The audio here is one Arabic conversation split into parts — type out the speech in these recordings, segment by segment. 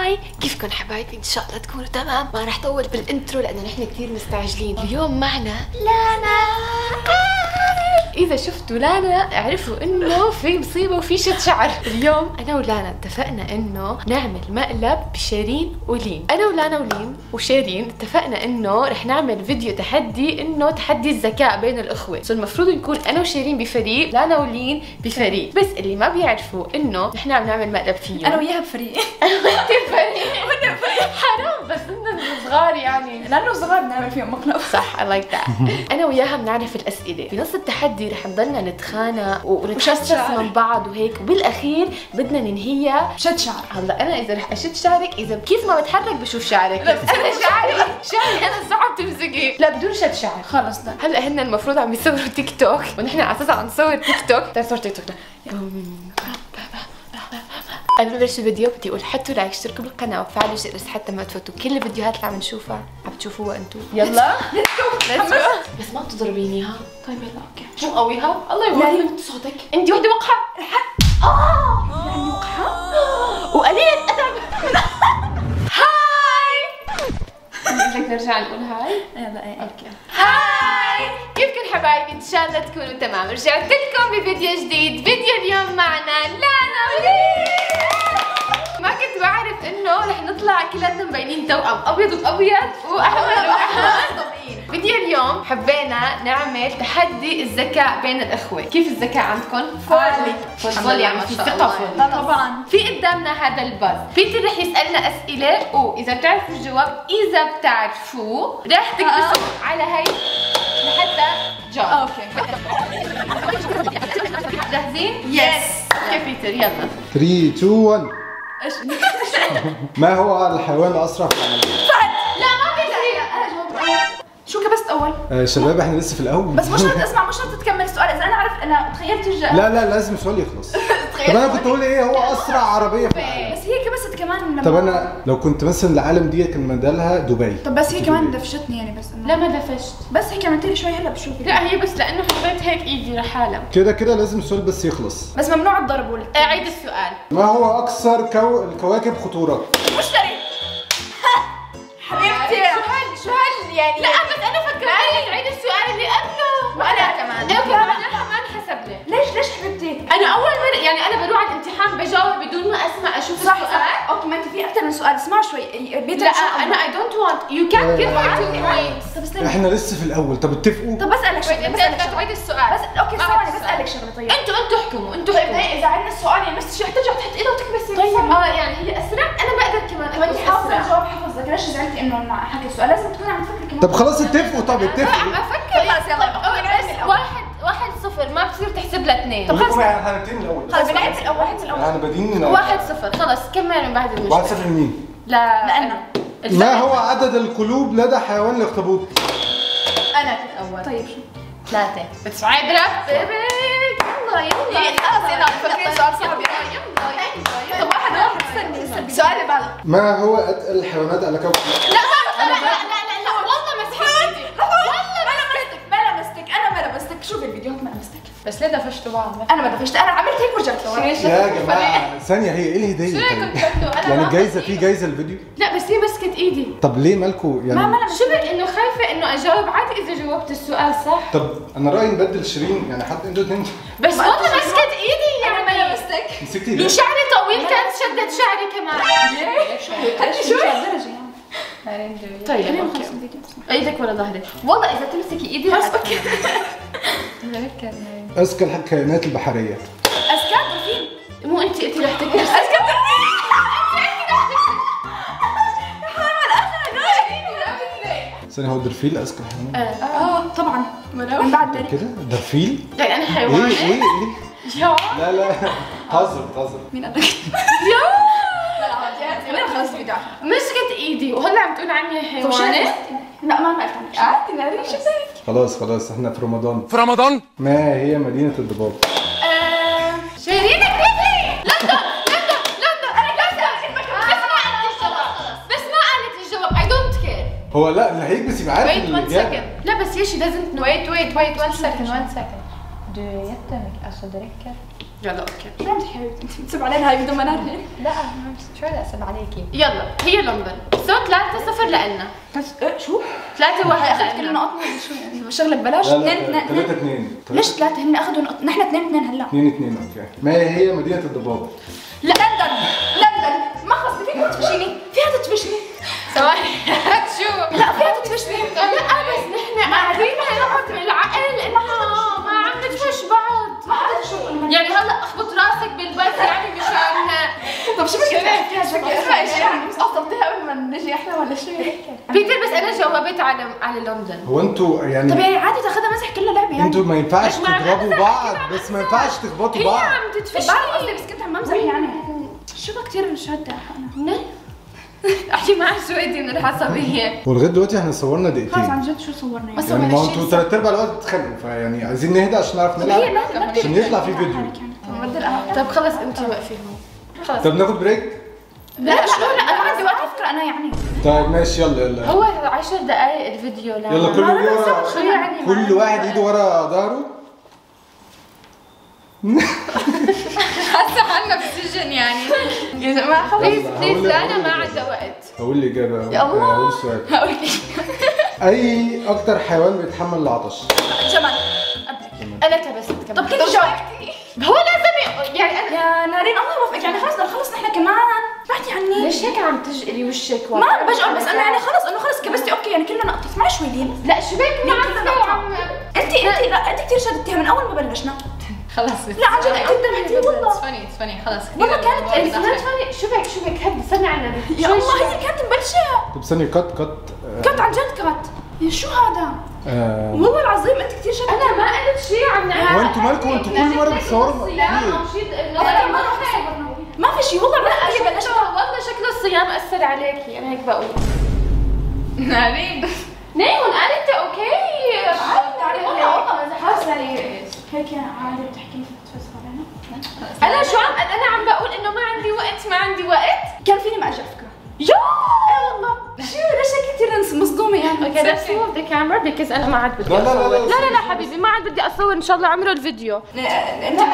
هاي، كيفكن حبايبي؟ ان شاء الله تكونوا تمام. ما رح طول بالانترو لانه نحن كثير مستعجلين. اليوم معنا لانا. اذا شفتوا لانا اعرفوا انه في مصيبه وفي شد شعر. اليوم انا ولانا اتفقنا انه نعمل مقلب بشيرين ولين. انا ولانا ولين وشيرين اتفقنا انه رح نعمل فيديو تحدي، انه تحدي الذكاء بين الاخوه. المفروض نكون انا وشيرين بفريق، لانا ولين بفريق. بس اللي ما بيعرفوا انه نحن عم نعمل مقلب فيه. انا وياها بفريق. انا وانت بفريق. وانا بفريق. حرام بس انه صغار يعني، لانه صغار بنعمل فيهم مقلب. صح. I like that. انا وياها بنعرف الاسئله. بنص التحدي رح نضلنا نتخانق ونتحسس من بعض وهيك، وبالاخير بدنا ننهيها شد شعر. هلا انا اذا رح اشد شعرك، اذا كيف ما بتحرك بشوف شعرك. بس انا شعري انا صعب تمسكي. لا بدون شد شعر خلص. ده هلا هن المفروض عم يصوروا تيك توك ونحن على اساس عم نصور تيك توك. تعال صور تيك توك. قبل ما نبلش الفيديو بدي اقول حطوا لايك، اشتركوا بالقناه وفعلوا الجرس حتى ما تفوتوا كل الفيديوهات اللي عم نشوفها. عم تشوفوها انتم. يلا ليتس جو. بس ما تضربيني ها. طيب يلا اوكي. شو قويها؟ الله يوريك صوتك. انت وحده وقحه. يعني وقحه وقليله ادب. هاي. بدك نرجع نقول هاي؟ يلا ايه اوكي. هاي، كيفكن حبايبي؟ ان شاء الله تكونوا تمام. رجعت لكم بفيديو جديد. فيديو اليوم معنا لانا ولين. ما كنت بعرف انه رح نطلع كلنا مبينين توأم، ابيض بابيض واحمر واحمر. فيديو اليوم حبينا نعمل تحدي الذكاء بين الاخوه. كيف الذكاء عندكم؟ فل يعني في ثقه فل. طبعا. في قدامنا هذا الباز، بيتر رح يسالنا اسئله واذا بتعرفوا الجواب، اذا بتعرفوه رح تكبسوا على هي لحتى جاوب. اوكي جاهزين؟ يس. اوكي بيتر يلا. 3 2 1. ايش؟ ما هو الحيوان الاسرع في العالم؟ لا ما بيصير. انا جاوبت. شو كبست اول؟ شباب احنا لسه في الاول. بس مش شرط اسمع، مش شرط تكمل السؤال. اذا انا عرفت انا تخيلت لا لازم السؤال يخلص. طب انا كنت اقول ايه هو اسرع عربيه في العالم؟ بس هي كبست كمان لما... طب انا لو كنت مثلا العالم دي كان مدالها دبي. طب بس هي كمان دفشتني يعني. بس لا ما دفشت، بس هي كمان لي شوي هلا بشوفك. لا هي بس لانه حطيت هيك ايدي لحالها. كده لازم السؤال بس يخلص. بس ممنوع الضرب ولا اعيد السؤال. ما هو اكثر الكواكب خطوره؟ مشتري. حبيبتي شو هال يعني. لا بس انا فكرت عيد السؤال اللي قبله. وانا كمان. اوكي انا ما انحسب لي. ليش حبيبتي؟ انا اول مره يعني انا بروح على الامتحان بجاوب بدون ما اسمع اشوف صح السؤال. صح. اوكي ما انت في اكثر من سؤال. اسمع شوي. لا انا I don't want you can't give her 2 points. طب استنى. احنا لسه في الاول. طب اتفقوا. طب بسالك شغله. انت بدك تعيد السؤال. بس اوكي ثواني بسالك شغله. طيب انتوا احكموا انتوا طيب احكموا. اذا عندنا السؤال يعني نفس الشيء حترجع تحط ايدها وتكبسي. طيب يعني هي اسرع. انا بقدر كمان طب انت اكون حافظه اسرع. الجواب حفظك. ليش زعلتي انه حكي السؤال؟ لازم تكوني عم تفكري كمان. طب خلاص اتفقوا. طب لا اتفقوا. عم افكر. خلاص يلا. بس 1-0 ما بصير تحسب لها 2. طب خلص. احنا هنبتدي من الاول. خلص بنعيد من الاول. احنا بادئين من الاول. 1-0 خلص كملوا من بعد المشكلة. 1-0 لمين؟ لا لأنا. ما هو عدد القلوب لدى حيوان الاخطبوط؟ انا كنت اول. طيب شو؟ 3. بس عيد ربك. يلا خلص يلا فكري سؤال صعب. يلا. طب واحد استني السؤال اللي بعده. ما هو اتقل الحيوانات على كوكب؟ لا والله مسحتي. ما لمستك. انا ما لمستك. شوفي الفيديوهات ما لمستك. بس ليه دفشتوا بعض؟ انا ما دفشت. انا عملت هيك ورجعت لورا. يا جماعه ثانيه، هي ايه الهديه؟ شو رايكم تحطوا؟ انا يعني ما الجايزه في جايزه الفيديو؟ لا بس هي مسكت ايدي. طب ليه مالكوا يعني؟ ما لمست. شو بك انه خايفه انه اجاوب عادي اذا جاوبت السؤال صح؟ طب انا رايي نبدل شيرين، يعني حتى انتوا اثنين بس والله مسكت ايدي انا يعني. ما لمستك. مسكتي لو ايه؟ شعري طويل كانت شدت شعري كمان. هدي شوي درجه يعني. طيب خلينا اوكي. نخلص الفيديو. ايدك ولا ظهرك؟ والله اذا تمسكي ايدي خلص رح اوكي. اذكى الكائنات البحريه. اسكان دولفين. مو انت قلتي رح تكبسي. اسكان دولفين. ثانيه، هو الدرفيل اذكى حيوان؟ طبعا من بعد ذلك. كده الدرفيل؟ يعني انا ايه حيوانه؟ ايه يا لا هزر مين قال لك؟ يا خلينا نخلص الفيديو. مسكت ايدي وهلا عم تقول عني حيوانه؟ لا ما عرفت عنك. عادي نادي شو خلاص احنا في رمضان. ما هي مدينه الضباب؟ شيرين اكتبي. لندن. بس ما قالت الجواب. I don't care. هو لا اللي هيكبس يبقى عارف Wait 1 الإجابة. second. لا بس يشي doesn't know. Wait 1 second. Alltså det räcker. يلا اوكي. شو عم تحكي حبيبتي؟ انت بتسب علينا هاي بدون ما نعرف. لا شو بدي اسب عليكي؟ يلا هي لندن. سو 3-0 لنا. بس شو؟ 3-1 اخذت كل نقطنا شو يعني شغله ببلاش 3-2 ليش 3 هن اخذوا نحن 2-2 هلا 2-2 اوكي. ما هي مدينة الضباب. لا لندن ما خلص فيك تفشيني فيها تتفشني ثواني شو؟ لا فيها تتفشني لا بس نحن قاعدين نحط بالعقل انه ما عم ندفش بعض. ما حدا شو يعني هلا اخبط راسك بالبس يعني مشان طب شو بدك تحكيها شكلها اسمعي شيء يعني بس قصدتيها قبل ما نجي احنا ولا شو بيتر بس انا جاوبت على لندن. هو انتوا يعني طب يعني عادي تاخذها مزح كلها لعبه يعني انتوا ما ينفعش ما تضربوا بعض بس ما ينفعش تخبطوا هي بعض. عم تتفشني. بعرف قصدي بس كنت عم بمزح يعني شو بقى كثير شادة انا احكي معك شو بدي من العصبيه. ولغايه دلوقتي احنا صورنا خلص دقيقتين. عن جد شو صورنا يعني يعني ما انتوا 3/4 الوقت بتتخانقوا فيعني عايزين نهدى عشان نعرف نلعب عشان يطلع في فيديو. طب خلص انت وقفي هون. خلص طب ناخد بريك؟ لا شو لا انا عندي وقت افكر انا يعني طيب ماشي يلا هو 10 دقائق الفيديو. لا يلا كله ايده ورا شو يعني كل واحد ايده ورا ظهره. حاسه حالنا بالسجن يعني. يا جماعه خلص بليز لانا ما عندها وقت. هقول لي اجابه. يا الله. هقول السؤال. هقول لك اي اكتر حيوان بيتحمل العطش؟ جمل انا كبست كمان. طب كيف جاوبتي؟ هو لازم يعني انا يا نارين الله يوفقك يعني خلص بدنا نخلص نحن كمان بعدي عني ليش هيك عم تجقلي وشك؟ ما عم بجقل بس انا يعني خلص انه خلص كبستي اوكي يعني كلنا نقطة اسمعي شوي لين لا شو بك معصبه انت كثير شدتيها من اول ما بلشنا خلص لا عن جد انت انتبهتي والله فني خلص والله كانت الفنان فني. شو بك هدي استني على النبي. يا الله هي كانت مبلشة طب ثانيه كت كت عن جد كت يا شو هذا؟ والله العظيم انت كثير شدتي انا ما قلت شيء عم نعمل. هو انتوا مالكم انتوا كل مره بتصوروا لا ما رح صورنا ما في شيء والله لا بلشت والله شكله الصيام اثر عليكي انا هيك بقول. نارين نايمون قال انت اوكي والله مزحت هيك عادي بتحكي تفسر علينا انا شو انا عم بقول انه ما عندي وقت كان فيني ما اجي افكر يا والله شو ليش هيك كثير مصدومه يعني اوكي let's move the camera because انا ما عاد بدي اصور. لا حبيبي ما عاد بدي اصور ان شاء الله عمره الفيديو. انت ان شاء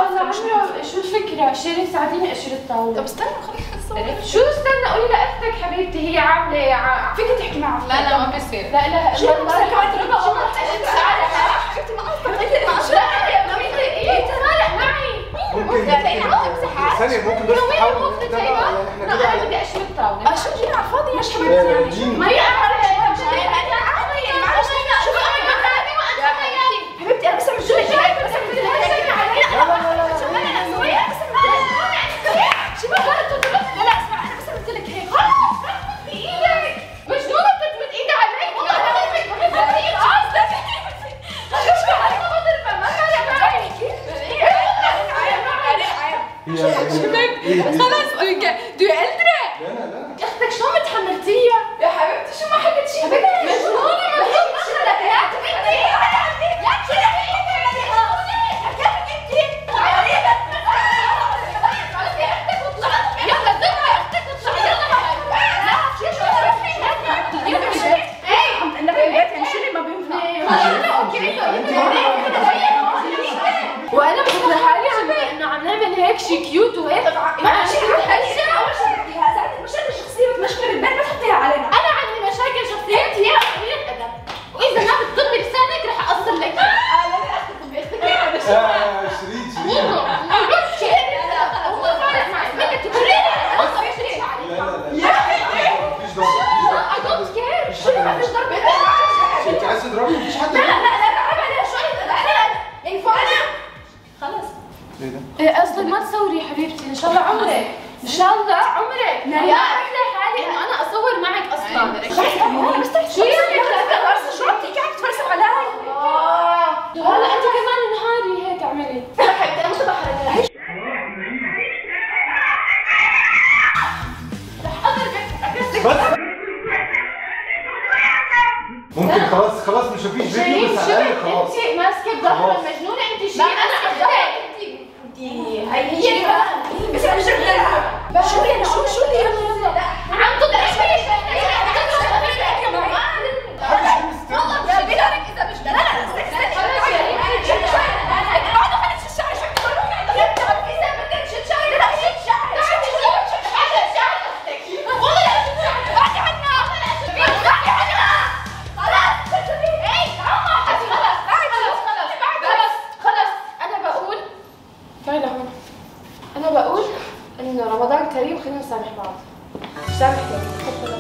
الله عمره. شو الفكره؟ شيرين ساعديني اشيل الطاوله. طب استنى خلينا شو استنى قولي لاختك حبيبتي هي عامله فيك تحكي معها لا ما بصير. لا اله شو الا الله. ممكن ثانيه ممكن بس تحاول انا بدي اشيل الطاوله. شو جينا على الفاضي مش حبيبتي يعني ما هي حبيبتي انا بس عم بقول لك بس عم بقول شو بقى لا اسمع انا بس قلت لك هيك بايدك مجنونه بتمد ايدها علي والله خلاص دو قلدرة اختك شلون متحملتيها يا حبيبتي شو ما حكيت شيء مجنونه وانا بفكر حالي انه عم نعمل هيك شيء كيوت وهيك ماشي مشاكل شخصيه بتمشكل البيت ما تحطيها علينا انا عندي مشاكل شخصيه هي قليله ادب واذا ما بتضمي لسانك رح اقصر لك شريك والله فارق معي بدك تقولي I don't care شو ما فيش ضرب انت عايز تضربني مفيش حد لا عيب عليها شوي يعني فانا خلص ايه ده؟ قصدي ما تصوري حبيبتي ان شاء الله عمرك ان شاء الله عمرك يا احلى حالي انه انا اصور معك اصلا شو يعني شو عم تحكي عم تتفلسف علي هلا انت كمان نهاري هيك اعملي حبيبتي انا متبحره ممكن خلاص مش مفيش فيديو بس على الاقل خلاص انت ماسكه ظهر المجنونه انت شيء انا اختك هي بس مش شو يعني شو اللي يلا عم تضحكي والله يا بلارك اذا مش لا بقول انه رمضان كريم، خلينا نسامح بعض. سامح لي تفضل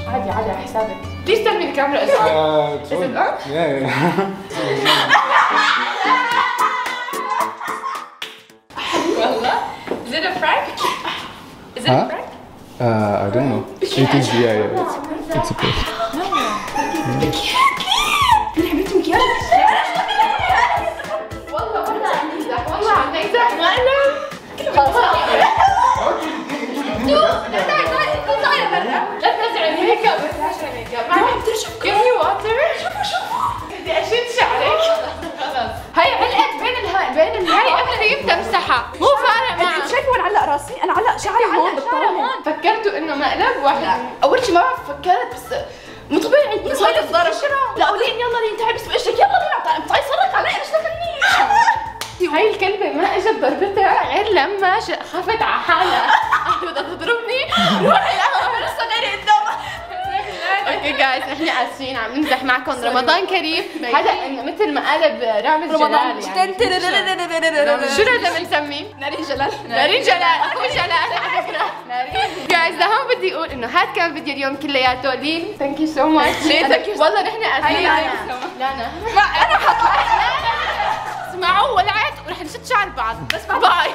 عادي عادي على حسابك. بليز tell me the camera is on. Is it on? Yeah. والله is it a prank? Is it a prank? I don't know. It is, yeah. It's a prank. لعبتي مكياج. والله عم نمزح، والله عم نمزح معلم. خلاص. لا تنزعي الميك اب، بس عشان الميك اب. ما بترشف. Give me water. شوفوا. بدي أشد شعرك. خلاص. هي علقت بين الهاي قبل تمسحها. مو فارق معك. انت شايفه وين علق راسي؟ انا علق شعري هون بالطاوله. فكرتوا انه مقلب واحد. اول شيء ما فكرت، بس مو طبيعي. مو صاير الضرب. لا قولين يلا لين تعي بس باجرك، يلا لين تعي صرك علي اشتغلني. هاي الكلبة ما اجت ضربتها غير لما خفت على حالها. بدها تضربني. روح القهوة لسه غيري قدامها. اوكي جايز، احنا اسفين عم نمزح معكم. رمضان كريم. هذا انه مثل ما قالب رامز جلال يعني. شو لازم نسميه؟ نارين جلال. نارين جلال، اخو جلال على فكرة. نارين جايز، لهون بدي اقول انه هذا كان فيديو اليوم كلياته. لين ثانك يو سو ماتش. والله نحن اسفين. لانا انا حطلع. اسمعوا ولعت ورح نشد شعر بعض. بس باي.